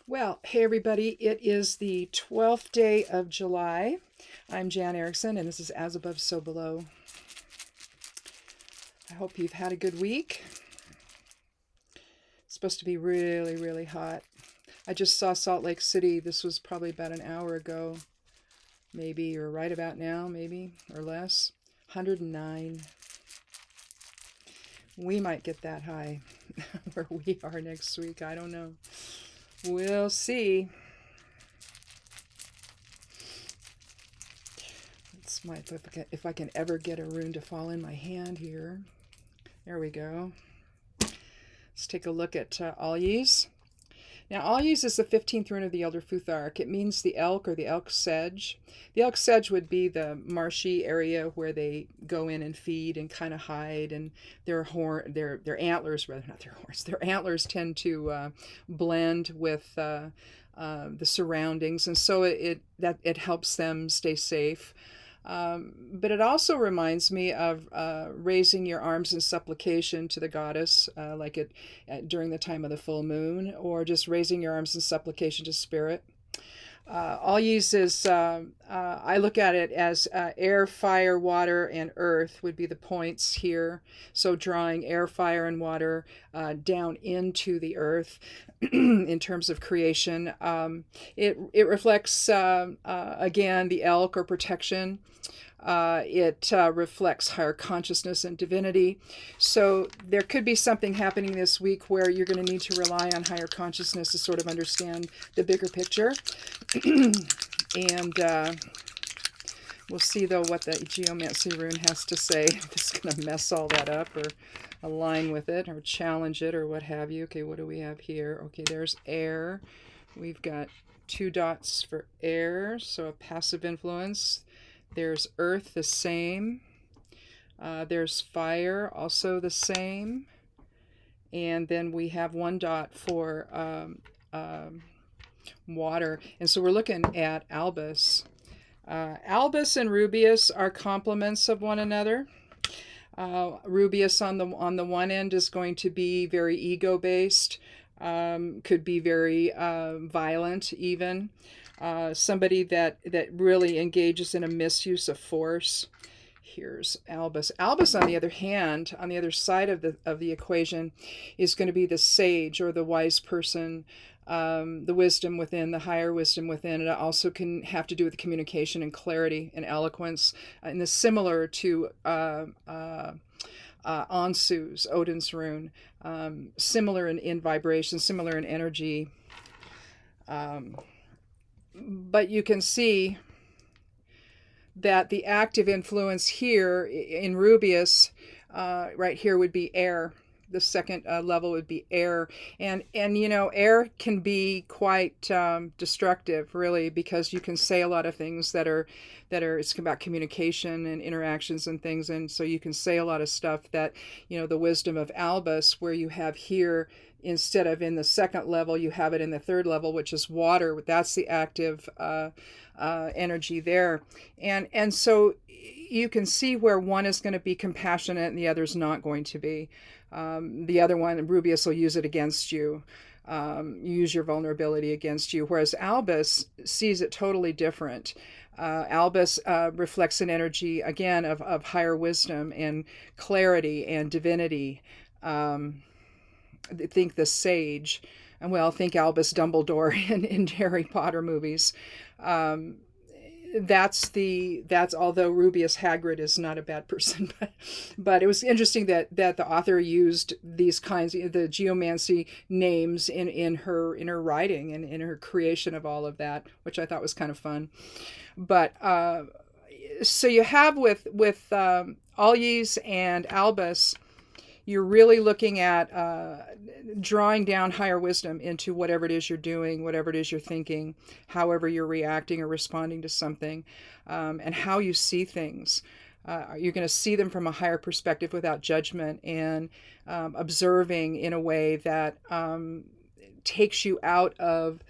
Well, hey everybody, it is the 12th day of July. I'm Jan Erickson, and this is As Above, So Below. I hope you've had a good week. It's supposed to be really, really hot. I just saw Salt Lake City. This was probably about an hour ago, maybe, or right about now, maybe, or less. 109. We might get that high where we are next week. I don't know. We'll see. It's my, if I can ever get a rune to fall in my hand here. There we go. Let's take a look at Alyes. Now, Alyes is the 15th rune of the Elder Futhark. It means the elk or the elk sedge. The elk sedge would be the marshy area where they go in and feed and kind of hide, and their antlers, rather not their horns, their antlers tend to blend with the surroundings, and so it helps them stay safe. But it also reminds me of raising your arms in supplication to the goddess, during the time of the full moon, or just raising your arms in supplication to spirit. Alyes is, I look at it as air, fire, water, and earth would be the points here. So drawing air, fire, and water down into the earth in terms of creation. It reflects, again, the elk or protection. It reflects higher consciousness and divinity. So there could be something happening this week where you're going to need to rely on higher consciousness to sort of understand the bigger picture. And we'll see, though, what the Geomancy rune has to say. If it's going to mess all that up or align with it or challenge it or what have you. Okay, what do we have here? Okay, there's air. We've got 2 dots for air, so a passive influence. There's earth, the same. There's fire, also the same. And then we have 1 dot for water. And so we're looking at Albus. Albus and Rubeus are complements of one another. Rubeus on the one end is going to be very ego-based, could be very violent even. Somebody that really engages in a misuse of force. Here's Albus. Albus, on the other hand, on the other side of the equation, is going to be the sage or the wise person, the wisdom within, the higher wisdom within. It also can have to do with communication and clarity and eloquence, and is similar to Ansu's, Odin's rune, similar in vibration, similar in energy. But you can see that the active influence here in Rubeus, right here, would be air. The second level would be air, and air can be quite destructive, really, because you can say a lot of things that are it's about communication and interactions and things, and so you can say a lot of stuff that the wisdom of Albus, where you have here, instead of in the second level, you have it in the third level, which is water. That's the active energy there, and so you can see where one is going to be compassionate and the other is not going to be. The other one, Rubeus, will use it against you, use your vulnerability against you, whereas Albus sees it totally different. Albus reflects an energy, again, of higher wisdom and clarity and divinity. Think the sage, and think Albus Dumbledore in Harry Potter movies. That's although Rubeus Hagrid is not a bad person, but it was interesting that the author used these kinds of the geomancy names in her writing and in her creation of all of that, which I thought was kind of fun. But so you have with Alyes and Albus, you're really looking at drawing down higher wisdom into whatever it is you're doing, whatever it is you're thinking, however you're reacting or responding to something, and how you see things. You're going to see them from a higher perspective without judgment, and observing in a way that takes you out of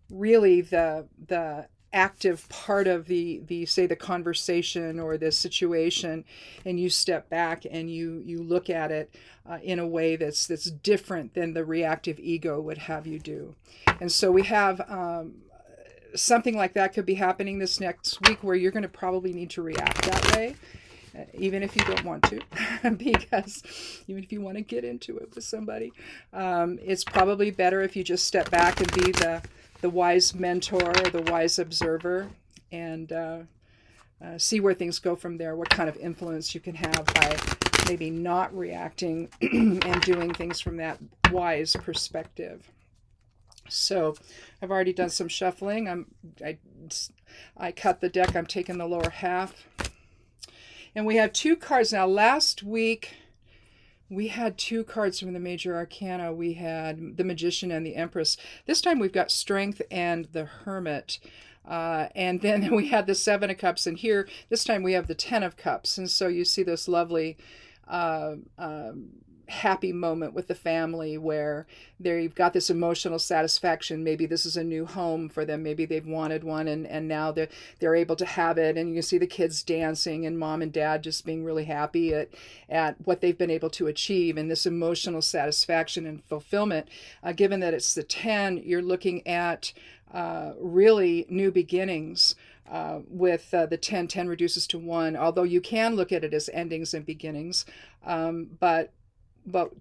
really the active part of the say the conversation or the situation, and you step back and you look at it in a way that's different than the reactive ego would have you do. And so we have something like that could be happening this next week, where you're going to probably need to react that way, even if you don't want to, because even if you want to get into it with somebody, it's probably better if you just step back and be the wise mentor or the wise observer, and see where things go from there, what kind of influence you can have by maybe not reacting and doing things from that wise perspective. So I've already done some shuffling. I cut the deck. I'm taking the lower half. And we have 2 cards. Now, last week we had 2 cards from the Major Arcana. We had the Magician and the Empress. This time we've got Strength and the Hermit. And then we had the 7 of Cups. And here, this time we have the 10 of Cups. And so you see this lovely happy moment with the family, where there you've got this emotional satisfaction. Maybe this is a new home for them. Maybe they've wanted one, and now they're able to have it. And you can see the kids dancing, and mom and dad just being really happy at what they've been able to achieve, and this emotional satisfaction and fulfillment. Given that it's the 10, you're looking at really new beginnings. With the 10 reduces to 1, although you can look at it as endings and beginnings, but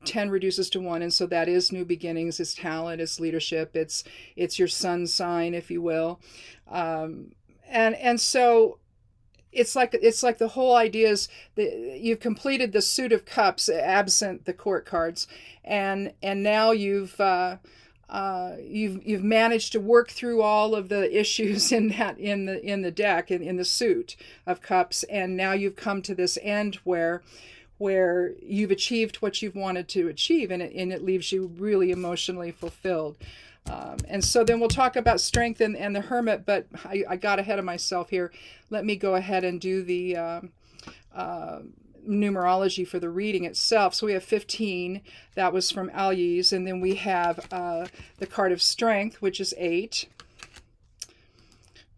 10 reduces to 1, and so that is new beginnings, it's talent, it's leadership, it's your sun sign, if you will, and so it's like the whole idea is that you've completed the suit of cups, absent the court cards, and now you've managed to work through all of the issues in the deck and in the suit of cups, and now you've come to this end where you've achieved what you've wanted to achieve, and it leaves you really emotionally fulfilled. And so then we'll talk about Strength and the Hermit, but I got ahead of myself here. Let me go ahead and do the numerology for the reading itself. So we have 15. That was from Al-Yiz. And then we have the card of Strength, which is 8,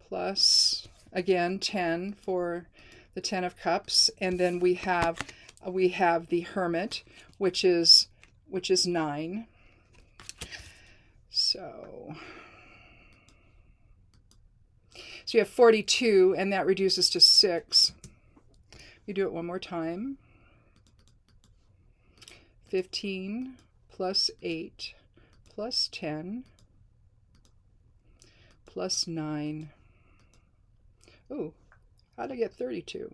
plus, again, 10 for the 10 of Cups. And then we have the Hermit, which is 9. So you have 42, and that reduces to 6. You do it one more time. 15 plus 8 plus 10 plus 9. Ooh, how'd I get 32?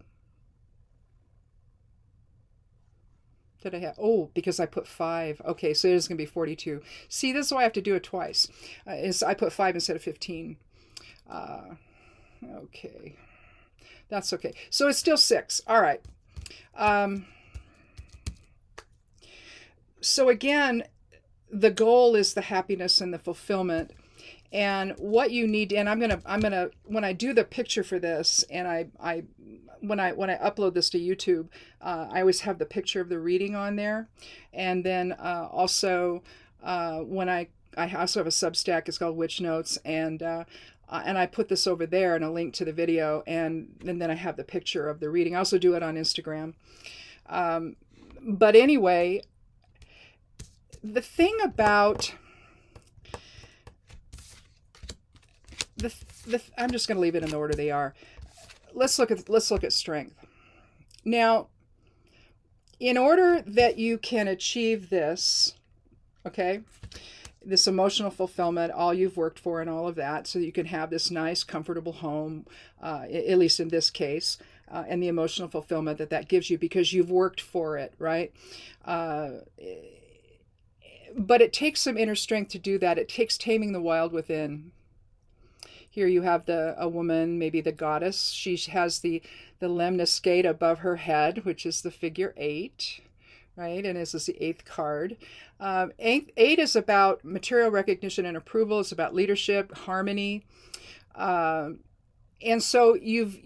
Did I have? Oh, because I put 5. Okay, so it is going to be 42. See, this is why I have to do it twice. I put 5 instead of 15. Okay. That's okay. So it's still 6. All right. So again, the goal is the happiness and the fulfillment. And what you need, and I'm gonna when I do the picture for this, and when I upload this to YouTube, I always have the picture of the reading on there. And then also when I also have a Substack, it's called Witch Notes, and I put this over there and a link to the video, and then I have the picture of the reading. I also do it on Instagram. But anyway, the thing about I'm just going to leave it in the order they are. Let's look at Strength. Now, in order that you can achieve this, okay, this emotional fulfillment, all you've worked for and all of that, so that you can have this nice, comfortable home, at least in this case, and the emotional fulfillment that gives you because you've worked for it, right? But it takes some inner strength to do that. It takes taming the wild within. Here you have a woman, maybe the goddess. She has the lemniscate above her head, which is the figure 8, right? And this is the 8th card. 8 is about material recognition and approval. It's about leadership, harmony. And so you've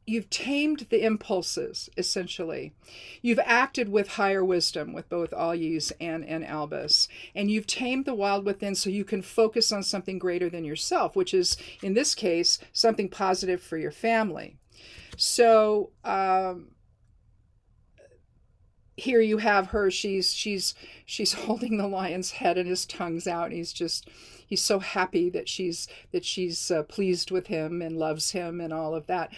you've tamed the impulses, essentially. You've acted with higher wisdom with both Alyes and Albus, and you've tamed the wild within so you can focus on something greater than yourself, which is, in this case, something positive for your family. So here you have her. She's holding the lion's head, and his tongue's out, and he's so happy that she's pleased with him and loves him and all of that.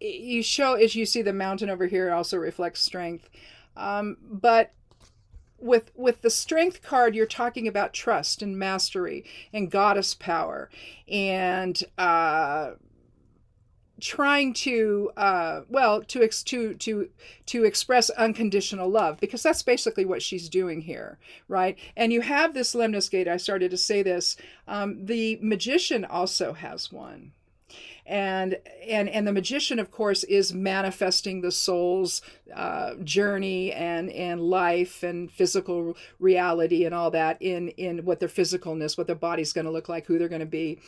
You show, as you see the mountain over here, it also reflects strength, but with the strength card, you're talking about trust and mastery and goddess power, and trying to to express unconditional love, because that's basically what she's doing here, right? And you have this Lemnis gate. I started to say this. The magician also has one. And the magician, of course, is manifesting the soul's journey and life and physical reality and all that in what their physicalness, what their body's going to look like, who they're going to be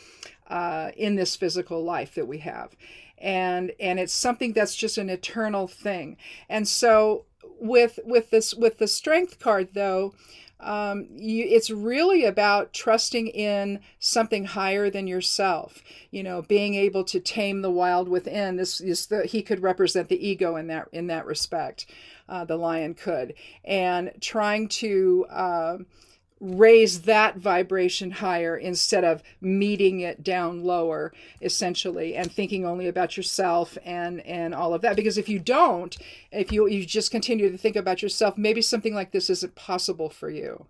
in this physical life that we have. And it's something that's just an eternal thing. And so with the strength card, though, it's really about trusting in something higher than yourself, being able to tame the wild within. He could represent the ego in that respect. The lion could, and trying to raise that vibration higher instead of meeting it down lower, essentially, and thinking only about yourself and all of that. Because if you don't, if you just continue to think about yourself, maybe something like this isn't possible for you.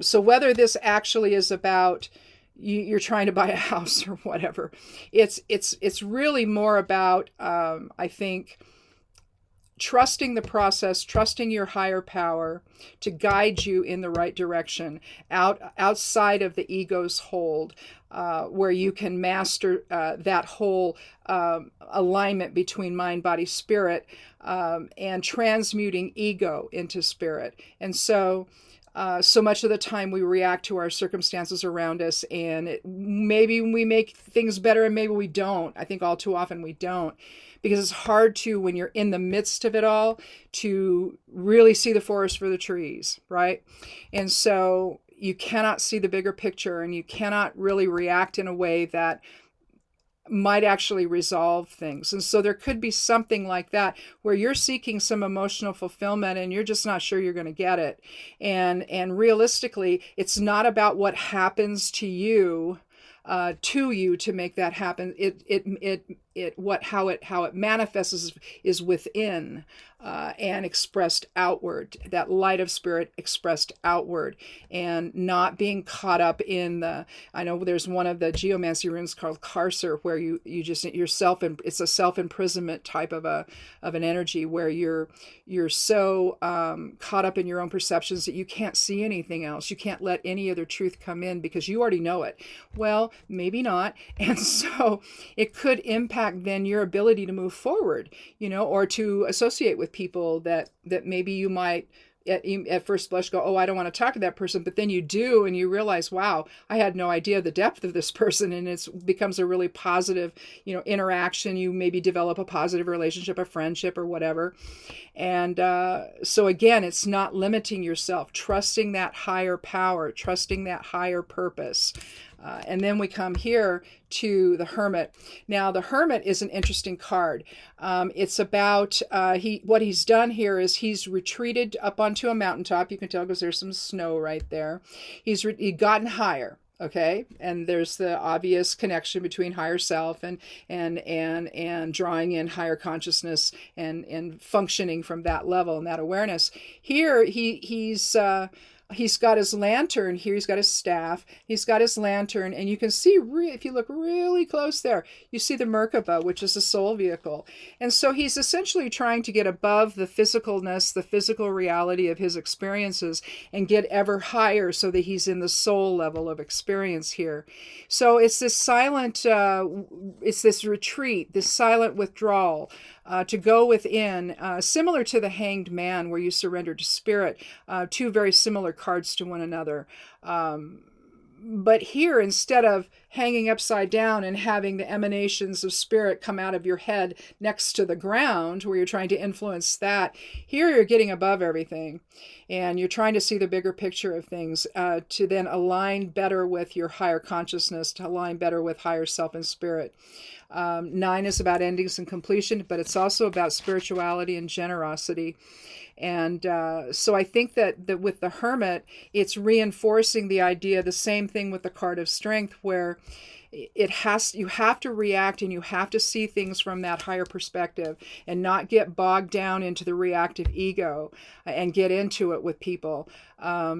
So whether this actually is about you're trying to buy a house or whatever, it's really more about, I think, trusting the process, trusting your higher power to guide you in the right direction, outside of the ego's hold, where you can master that whole alignment between mind, body, spirit, and transmuting ego into spirit. And so much of the time we react to our circumstances around us, and maybe we make things better and maybe we don't. I think all too often we don't, because it's hard to, when you're in the midst of it all, to really see the forest for the trees, right? And so you cannot see the bigger picture, and you cannot really react in a way that might actually resolve things. And so there could be something like that where you're seeking some emotional fulfillment and you're just not sure you're going to get it. And realistically, it's not about what happens to you to make that happen. How it manifests is within, and expressed outward, that light of spirit expressed outward, and not being caught up in I know there's one of the geomancy runes called Carcer, where it's a self-imprisonment type of an energy, where you're so caught up in your own perceptions that you can't see anything else. You can't let any other truth come in because you already know it. Well, maybe not. And so it could impact then your ability to move forward, or to associate with people that maybe you might at first blush go, oh, I don't want to talk to that person, but then you do, and you realize, wow, I had no idea the depth of this person, and it becomes a really positive, interaction. You maybe develop a positive relationship, a friendship, or whatever. And so again, it's not limiting yourself, trusting that higher power, trusting that higher purpose. And then we come here to the Hermit. Now, the Hermit is an interesting card. It's about, what he's done here is he's retreated up onto a mountaintop. You can tell because there's some snow right there. He's gotten higher. Okay, and there's the obvious connection between higher self and drawing in higher consciousness and functioning from that level and that awareness. Here he's got his lantern here. He's got his staff. He's got his lantern. And you can see, if you look really close there, you see the Merkaba, which is a soul vehicle. And so he's essentially trying to get above the physicalness, the physical reality of his experiences, and get ever higher so that he's in the soul level of experience here. So it's this silent, it's this retreat, this silent withdrawal, to go within, similar to the Hanged Man, where you surrender to spirit, two very similar cards to one another. But here, instead of hanging upside down and having the emanations of spirit come out of your head next to the ground where you're trying to influence that, here you're getting above everything and you're trying to see the bigger picture of things, to then align better with your higher consciousness, to align better with higher self and spirit. 9 is about endings and completion, but it's also about spirituality and generosity. And so I think that with the Hermit, it's reinforcing the idea, the same thing with the card of strength, where you have to react and you have to see things from that higher perspective and not get bogged down into the reactive ego and get into it with people.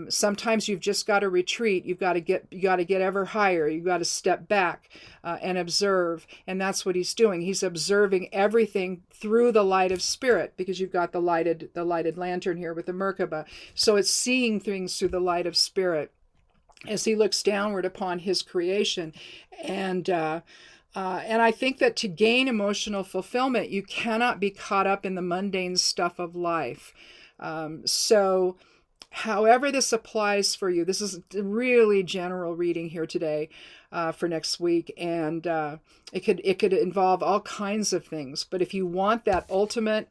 Sometimes you've just got to retreat. You got to get ever higher. You've got to step back and observe. And that's what he's doing. He's observing everything through the light of spirit, because you've got the lighted lantern here with the Merkaba. So it's seeing things through the light of spirit as he looks downward upon his creation. And I think that to gain emotional fulfillment, you cannot be caught up in the mundane stuff of life. So however this applies for you, this is a really general reading here today for next week. And it could involve all kinds of things. But if you want that ultimate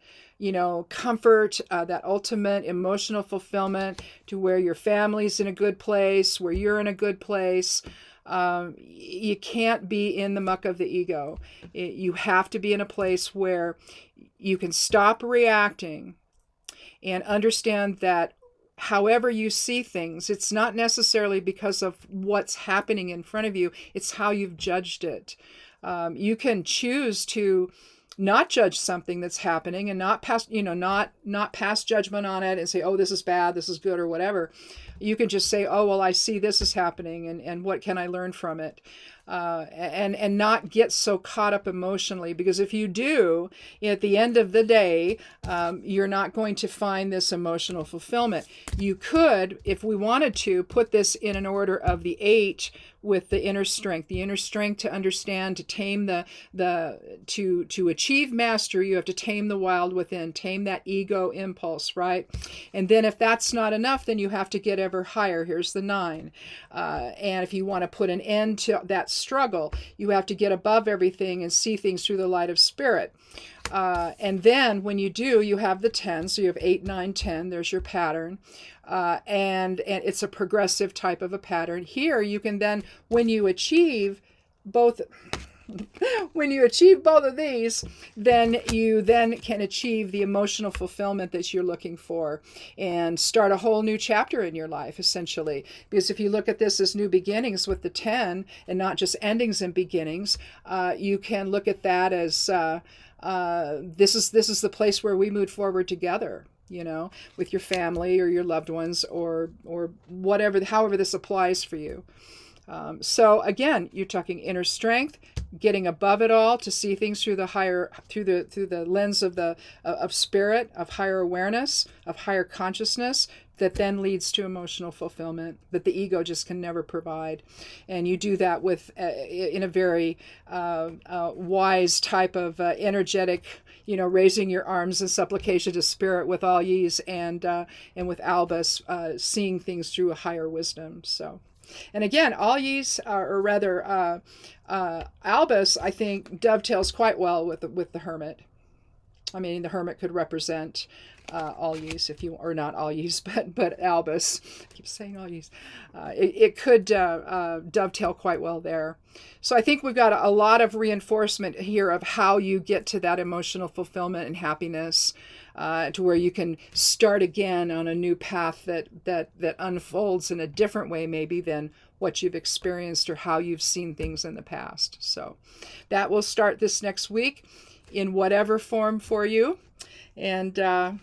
comfort, that ultimate emotional fulfillment, to where your family's in a good place, where you're in a good place, you can't be in the muck of the ego. You have to be in a place where you can stop reacting and understand that however you see things, it's not necessarily because of what's happening in front of you, it's how you've judged it. You can choose to not judge something that's happening and not pass judgment on it and say, oh, this is bad, this is good, or whatever. You can just say, oh, well, I see this is happening, and what can I learn from it? And not get so caught up emotionally, because if you do, at the end of the day, you're not going to find this emotional fulfillment. You could, if we wanted to, put this in an order of the 8 with the inner strength to understand, to tame to achieve mastery, you have to tame the wild within, tame that ego impulse, right? And then if that's not enough, then you have to get ever higher. Here's the 9. And if you want to put an end to that struggle, you have to get above everything and see things through the light of spirit. And then when you do, you have the 10. So you have 8, 9, 10. There's your pattern. And it's a progressive type of a pattern. Here you can then, when you achieve both of these, then you can achieve the emotional fulfillment that you're looking for and start a whole new chapter in your life, essentially. Because if you look at this as new beginnings with the 10 and not just endings and beginnings, you can look at that as this is the place where we move forward together, with your family or your loved ones, or whatever, however this applies for you. So again, you're talking inner strength, getting above it all to see things through the lens of spirit, of higher awareness, of higher consciousness, that then leads to emotional fulfillment that the ego just can never provide. And you do that with in a very wise type of energetic, raising your arms in supplication to spirit with all ye's, and with Albus, seeing things through a higher wisdom. So. And again, all ye's, or rather, Albus, I think, dovetails quite well with the Hermit. I mean, the Hermit could represent all ye's, or not all ye's, but Albus. I keep saying all ye's. It could dovetail quite well there. So I think we've got a lot of reinforcement here of how you get to that emotional fulfillment and happiness, to where you can start again on a new path that unfolds in a different way maybe than what you've experienced or how you've seen things in the past. So that will start this next week in whatever form for you. And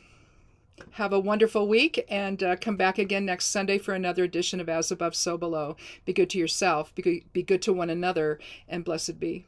have a wonderful week, and come back again next Sunday for another edition of As Above, So Below. Be good to yourself, be good to one another, and blessed be.